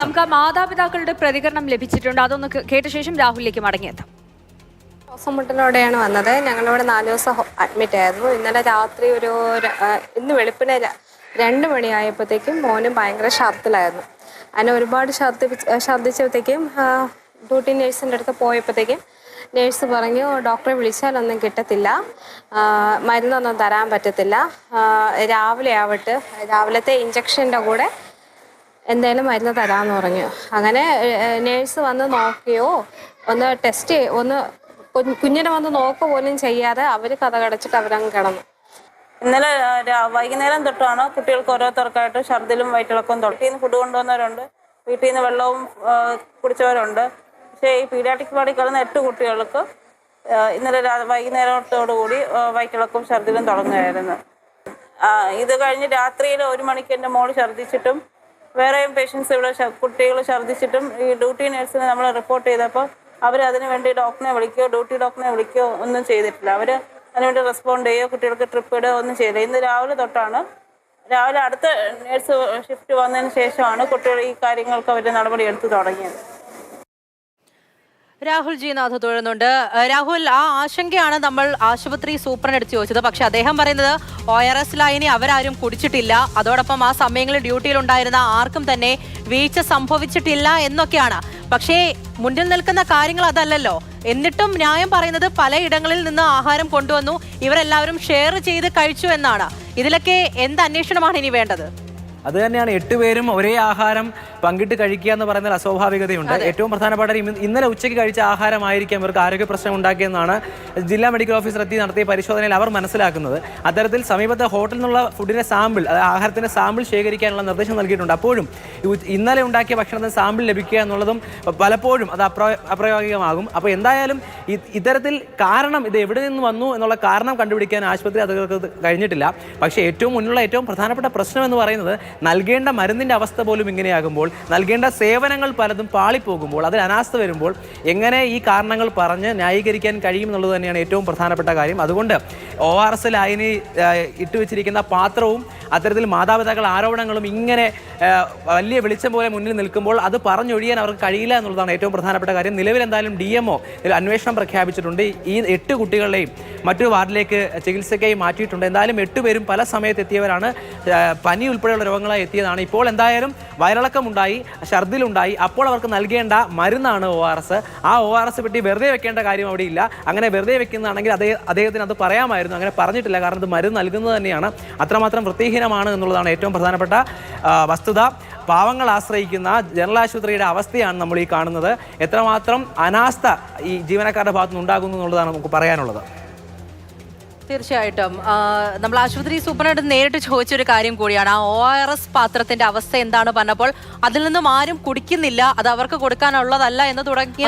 നമുക്ക് മാതാപിതാക്കളുടെ പ്രതികരണം ലഭിച്ചിട്ടുണ്ട്. അതൊന്ന് കേട്ട ശേഷം രാഹുലിലേക്ക് മടങ്ങിയെത്താം. ശ്വാസം മുട്ടലോടെയാണ് വന്നത്. ഞങ്ങളിവിടെ 4 ദിവസം അഡ്മിറ്റ് ആയിരുന്നു. ഇന്നലെ രാത്രി ഇന്ന് വെളുപ്പിനെ 2 മണിയായപ്പോഴത്തേക്കും മോനും ഭയങ്കര ഛർദ്ദിലായിരുന്നു. അതിനെ ഒരുപാട് ഛർദ്ദിച്ചപ്പോഴത്തേക്കും ഡ്യൂട്ടി നേഴ്സിൻ്റെ അടുത്ത് പോയപ്പോഴത്തേക്കും നേഴ്സ് പറഞ്ഞു ഡോക്ടറെ വിളിച്ചാലൊന്നും കിട്ടത്തില്ല, മരുന്നൊന്നും തരാൻ പറ്റത്തില്ല, രാവിലത്തെ ഇഞ്ചക്ഷൻ്റെ കൂടെ എന്തായാലും മരുന്ന് തരാമെന്ന് പറഞ്ഞു. അങ്ങനെ നേഴ്സ് വന്ന് നോക്കിയോ കുഞ്ഞിനെ വന്ന് നോക്കുക പോലും ചെയ്യാതെ അവർ കടച്ചിട്ട് അവരങ്ങ് കിടന്നു. ഇന്നലെ വൈകുന്നേരം തൊട്ടാണ് കുട്ടികൾക്ക് ഓരോരുത്തർക്കായിട്ട് ഛർദിലും വയറ്റിളക്കവും വീട്ടിൽ നിന്ന് ഫുഡ് കൊണ്ടുവന്നവരുണ്ട്, വീട്ടിൽ നിന്ന് വെള്ളവും കുടിച്ചവരുണ്ട്. പക്ഷേ ഈ പീഡിയാട്രിക് വാർഡിൽ കിടന്ന 8 കുട്ടികൾക്ക് ഇന്നലെ വൈകുന്നേരത്തോടുകൂടി വയറ്റിളക്കവും ഛർദിലും തുടങ്ങുകയായിരുന്നു. ഇത് കഴിഞ്ഞ് രാത്രിയിൽ 1 മണിക്ക് എൻ്റെ മോൾ ഛർദ്ദിച്ചിട്ടും വേറെയും പേഷ്യൻസ് ഇവിടെ കുട്ടികൾ ഛർദ്ദിച്ചിട്ടും ഈ ഡ്യൂട്ടി നേഴ്സിനെ നമ്മൾ റിപ്പോർട്ട് ചെയ്തപ്പോൾ അവർ അതിനു വേണ്ടി ഡ്യൂട്ടി ഡോക്ടറിനെ വിളിക്കുകയോ ഒന്നും ചെയ്തിട്ടില്ല. അവർ അതിനുവേണ്ടി റെസ്പോണ്ട് ചെയ്യുകയോ കുട്ടികൾക്ക് ട്രിപ്പ് ഇടുകയോ ഒന്നും ചെയ്തില്ല. ഇന്ന് രാവിലെ അടുത്ത നേഴ്സ് ഷിഫ്റ്റ് വന്നതിന് ശേഷമാണ് കുട്ടികൾ ഈ കാര്യങ്ങൾക്ക് അവർ നടപടി എടുത്തു തുടങ്ങിയത്. രാഹുൽ ജി നാഥ് തുടരുന്നുണ്ട്. രാഹുൽ, ആ ആശങ്കയാണ് നമ്മൾ ആശുപത്രി സൂപ്രണ്ട് ചോദിച്ചത്. പക്ഷെ അദ്ദേഹം പറയുന്നത് ORS ലൈനി അവരാരും കുടിച്ചിട്ടില്ല, അതോടൊപ്പം ആ സമയങ്ങളിൽ ഡ്യൂട്ടിയിലുണ്ടായിരുന്ന ആർക്കും തന്നെ വീഴ്ച സംഭവിച്ചിട്ടില്ല എന്നൊക്കെയാണ്. പക്ഷേ മുന്നിൽ നിൽക്കുന്ന കാര്യങ്ങൾ അതല്ലല്ലോ. എന്നിട്ടും ന്യായം പറയുന്നത് പലയിടങ്ങളിൽ നിന്ന് ആഹാരം കൊണ്ടുവന്നു, ഇവരെല്ലാവരും ഷെയർ ചെയ്ത് കഴിച്ചു എന്നാണ്. ഇതിലൊക്കെ എന്ത് അന്വേഷണമാണ് ഇനി വേണ്ടത്? അത് തന്നെയാണ്, 8 പേരും ഒരേ ആഹാരം പങ്കിട്ട് കഴിക്കുക എന്ന് പറയുന്ന അസ്വാഭാവികതയുണ്ട്. ഏറ്റവും പ്രധാനപ്പെട്ട ഇന്നലെ ഉച്ചയ്ക്ക് കഴിച്ച ആഹാരമായിരിക്കും ഇവർക്ക് ആരോഗ്യ പ്രശ്നം ഉണ്ടാക്കിയെന്നാണ് ജില്ലാ മെഡിക്കൽ ഓഫീസർ എത്തി നടത്തിയ പരിശോധനയിൽ അവർ മനസ്സിലാക്കുന്നത്. അത്തരത്തിൽ സമീപത്തെ ഹോട്ടലിൽ നിന്നുള്ള ഫുഡിന്റെ സാമ്പിൾ, ആഹാരത്തിന്റെ സാമ്പിൾ ശേഖരിക്കാനുള്ള നിർദ്ദേശം നൽകിയിട്ടുണ്ട്. അപ്പോഴും ഇന്നലെ ഉണ്ടാക്കിയ ഭക്ഷണത്തിന് സാമ്പിൾ ലഭിക്കുക എന്നുള്ളതും പലപ്പോഴും അത് അപ്രായോഗികമാകും. അപ്പോൾ എന്തായാലും ഇത്തരത്തിൽ കാരണം ഇത് എവിടെ നിന്ന് വന്നു എന്നുള്ള കാരണം കണ്ടുപിടിക്കാൻ ആശുപത്രി അധികൃതർക്ക് കഴിഞ്ഞിട്ടില്ല. പക്ഷേ ഏറ്റവും മുന്നിലുള്ള ഏറ്റവും പ്രധാനപ്പെട്ട പ്രശ്നം എന്ന് പറയുന്നത് നൽകേണ്ട മരുന്നിൻ്റെ അവസ്ഥ പോലും ഇങ്ങനെയാകുമ്പോൾ, നൽകേണ്ട സേവനങ്ങൾ പലതും പാളിപ്പോകുമ്പോൾ, അതിൽ അനാസ്ഥ വരുമ്പോൾ എങ്ങനെ ഈ കാരണങ്ങൾ പറഞ്ഞ് ന്യായീകരിക്കാൻ കഴിയും എന്നുള്ളത് തന്നെയാണ് ഏറ്റവും പ്രധാനപ്പെട്ട കാര്യം. അതുകൊണ്ട് ORS ലൈനി ഇട്ടുവെച്ചിരിക്കുന്ന പാത്രവും അത്തരത്തിൽ മാതാപിതാക്കൾ ആരോപണങ്ങളും ഇങ്ങനെ വലിയ വെളിച്ചം പോലെ മുന്നിൽ നിൽക്കുമ്പോൾ അത് പറഞ്ഞൊഴിയാൻ അവർക്ക് കഴിയില്ല എന്നുള്ളതാണ് ഏറ്റവും പ്രധാനപ്പെട്ട കാര്യം. നിലവിൽ എന്തായാലും DMO അന്വേഷണം പ്രഖ്യാപിച്ചിട്ടുണ്ട്. ഈ 8 കുട്ടികളെയും മറ്റൊരു വാർഡിലേക്ക് ചികിത്സയ്ക്കായി മാറ്റിയിട്ടുണ്ട്. എന്തായാലും 8 പേരും പല സമയത്ത് എത്തിയവരാണ്. പനി ഉൾപ്പെടെയുള്ള രോഗങ്ങളായി എത്തിയതാണ്. ഇപ്പോൾ എന്തായാലും വയറിളക്കമുണ്ടായി, ഛർദിലുണ്ടായി. അപ്പോൾ അവർക്ക് നൽകേണ്ട മരുന്നാണ് ORS. ആ ORS പെട്ടി വെറുതെ വെക്കേണ്ട കാര്യം അവിടെ ഇല്ല. അങ്ങനെ വെറുതെ വെക്കുന്നതാണെങ്കിൽ അദ്ദേഹത്തിന് അത് പറയാമായിരുന്നു. അങ്ങനെ പറഞ്ഞിട്ടില്ല. കാരണം ഇത് മരുന്ന് നൽകുന്നത് തന്നെയാണ്. അത്രമാത്രം വൃത്തിഹീനമാണ് എന്നുള്ളതാണ് ഏറ്റവും പ്രധാനപ്പെട്ട വസ്തുത. പാവങ്ങൾ ആശ്രയിക്കുന്ന ജനറൽ ആശുപത്രിയുടെ അവസ്ഥയാണ് നമ്മൾ ഈ കാണുന്നത്. എത്രമാത്രം അനാസ്ഥ ഈ ജീവനക്കാരുടെ ഭാഗത്തുനിന്ന് ഉണ്ടാകുന്നു എന്നുള്ളതാണ് നമുക്ക് പറയാനുള്ളത്. തീർച്ചയായിട്ടും നമ്മൾ ആശുപത്രി സൂപ്രണ്ട് നേരിട്ട് ചോദിച്ചൊരു കാര്യം കൂടിയാണ്. ആ ORS പാത്രത്തിന്റെ അവസ്ഥ എന്താണ് പറഞ്ഞപ്പോൾ അതിൽ നിന്നും ആരും കുടിക്കുന്നില്ല, അത് അവർക്ക് കൊടുക്കാനുള്ളതല്ല എന്ന് തുടങ്ങിയ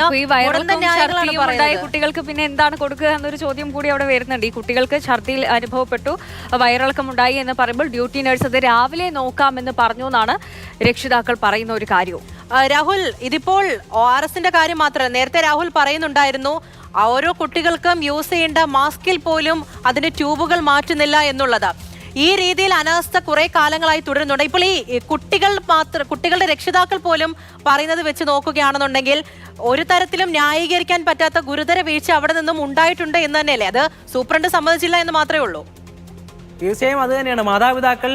കുട്ടികൾക്ക് പിന്നെ എന്താണ് കൊടുക്കുക എന്നൊരു ചോദ്യം കൂടി അവിടെ വരുന്നുണ്ട്. ഈ കുട്ടികൾക്ക് ഛർദിൽ അനുഭവപ്പെട്ടു, വയറിളക്കമുണ്ടായി എന്ന് പറയുമ്പോൾ ഡ്യൂട്ടി നഴ്സ് അത് രാവിലെ നോക്കാമെന്ന് പറഞ്ഞു എന്നാണ് രക്ഷിതാക്കൾ പറയുന്ന ഒരു കാര്യവും. രാഹുൽ, ഇതിപ്പോൾ ORSന്റെ കാര്യം മാത്രമല്ല, നേരത്തെ രാഹുൽ പറയുന്നുണ്ടായിരുന്നു ഓരോ കുട്ടികൾക്കും യൂസ് ചെയ്യേണ്ട മാസ്കിൽ പോലും അതിന്റെ ട്യൂബുകൾ മാറ്റുന്നില്ല എന്നുള്ളത്. ഈ രീതിയിൽ അനാസ്ഥ കുറെ കാലങ്ങളായി തുടരുന്നുണ്ട്. ഇപ്പോൾ ഈ കുട്ടികളുടെ രക്ഷിതാക്കൾ പോലും പറയുന്നത് വെച്ച് നോക്കുകയാണെന്നുണ്ടെങ്കിൽ ഒരു തരത്തിലും ന്യായീകരിക്കാൻ പറ്റാത്ത ഗുരുതര വീഴ്ച അവിടെ നിന്നും ഉണ്ടായിട്ടുണ്ട് എന്ന് തന്നെയല്ലേ? അത് സൂപ്രണ്ട് സമ്മതിച്ചില്ല എന്ന് മാത്രമേ ഉള്ളൂ. തീർച്ചയായും അത് തന്നെയാണ്. മാതാപിതാക്കൾ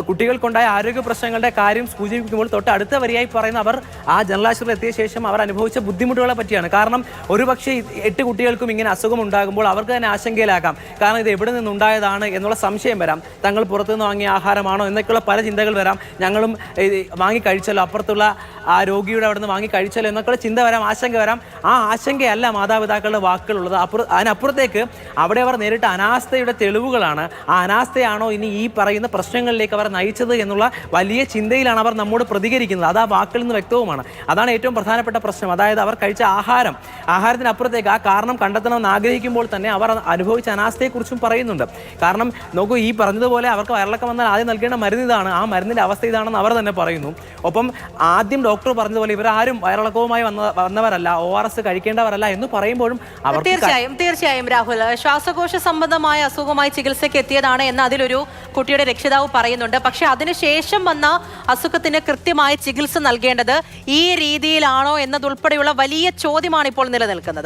കുട്ടികൾക്കുണ്ടായ ആരോഗ്യ പ്രശ്നങ്ങളുടെ കാര്യം സൂചിപ്പിക്കുമ്പോൾ തൊട്ട് അടുത്ത വരിയായി പറയുന്ന അവർ ആ ജനറൽ ആശുപത്രി എത്തിയ ശേഷം അവർ അനുഭവിച്ച ബുദ്ധിമുട്ടുകളെ പറ്റിയാണ്. കാരണം ഒരുപക്ഷെ 8 കുട്ടികൾക്കും ഇങ്ങനെ അസുഖം ഉണ്ടാകുമ്പോൾ അവർക്ക് തന്നെ ആശങ്കയിലാക്കാം. കാരണം ഇത് എവിടെ നിന്നുണ്ടായതാണ് എന്നുള്ള സംശയം വരാം. തങ്ങൾ പുറത്തുനിന്ന് വാങ്ങിയ ആഹാരമാണോ എന്നൊക്കെയുള്ള പല ചിന്തകൾ വരാം. ഞങ്ങളും വാങ്ങി കഴിച്ചല്ലോ, അപ്പുറത്തുള്ള ആ രോഗിയുടെ അവിടെ നിന്ന് വാങ്ങി കഴിച്ചല്ലോ എന്നൊക്കെയുള്ള ചിന്ത വരാം, ആശങ്ക വരാം. ആ ആശങ്കയല്ല മാതാപിതാക്കളുടെ വാക്കുകളുള്ളത്. അതിനപ്പുറത്തേക്ക് അവിടെ അവർ നേരിട്ട അനാസ്ഥയുടെ തെളിവുകളാണ്. ആ അനാസ്ഥയാണോ ഇനി ഈ പറയുന്ന പ്രശ്നങ്ങളിലേക്ക് അവർ നയിച്ചത് എന്നുള്ള വലിയ ചിന്തയിലാണ് അവർ നമ്മോട് പ്രതികരിക്കുന്നത്. അത് ആ വാക്കിൽ നിന്ന് വ്യക്തവുമാണ്. അതാണ് ഏറ്റവും പ്രധാനപ്പെട്ട പ്രശ്നം. അതായത് അവർ കഴിച്ച ആഹാരത്തിനപ്പുറത്തേക്ക് ആ കാരണം കണ്ടെത്തണമെന്ന് ആഗ്രഹിക്കുമ്പോൾ തന്നെ അവർ അനുഭവിച്ച അനാസ്ഥയെക്കുറിച്ചും പറയുന്നുണ്ട്. കാരണം നോക്കൂ, ഈ പറഞ്ഞതുപോലെ അവർക്ക് വയറിളക്കം വന്നാൽ ആദ്യം നൽകേണ്ട മരുന്ന് ഇതാണ്, ആ മരുന്നിൻ്റെ അവസ്ഥ ഇതാണെന്ന് അവർ തന്നെ പറയുന്നു. ഒപ്പം ആദ്യം ഡോക്ടർ പറഞ്ഞതുപോലെ ഇവരാരും വയറിളക്കവുമായി വന്നവരല്ല, ORS കഴിക്കേണ്ടവരല്ല എന്ന് പറയുമ്പോഴും അവർ തീർച്ചയായും രാഹുൽ ശ്വാസകോശ സംബന്ധമായ അസുഖമായി ചികിത്സയ്ക്ക് എത്തിയതാണ് എന്ന് അതിലൊരു കുട്ടിയുടെ രക്ഷിതാവ് പറയുന്നുണ്ട്. പക്ഷെ അതിനുശേഷം വന്ന അസുഖത്തിന് കൃത്യമായ ചികിത്സ നൽകേണ്ടത് ഈ രീതിയിലാണോ എന്നതുൾപ്പെടെയുള്ള വലിയ ചോദ്യമാണ് ഇപ്പോൾ നിലനിൽക്കുന്നത്.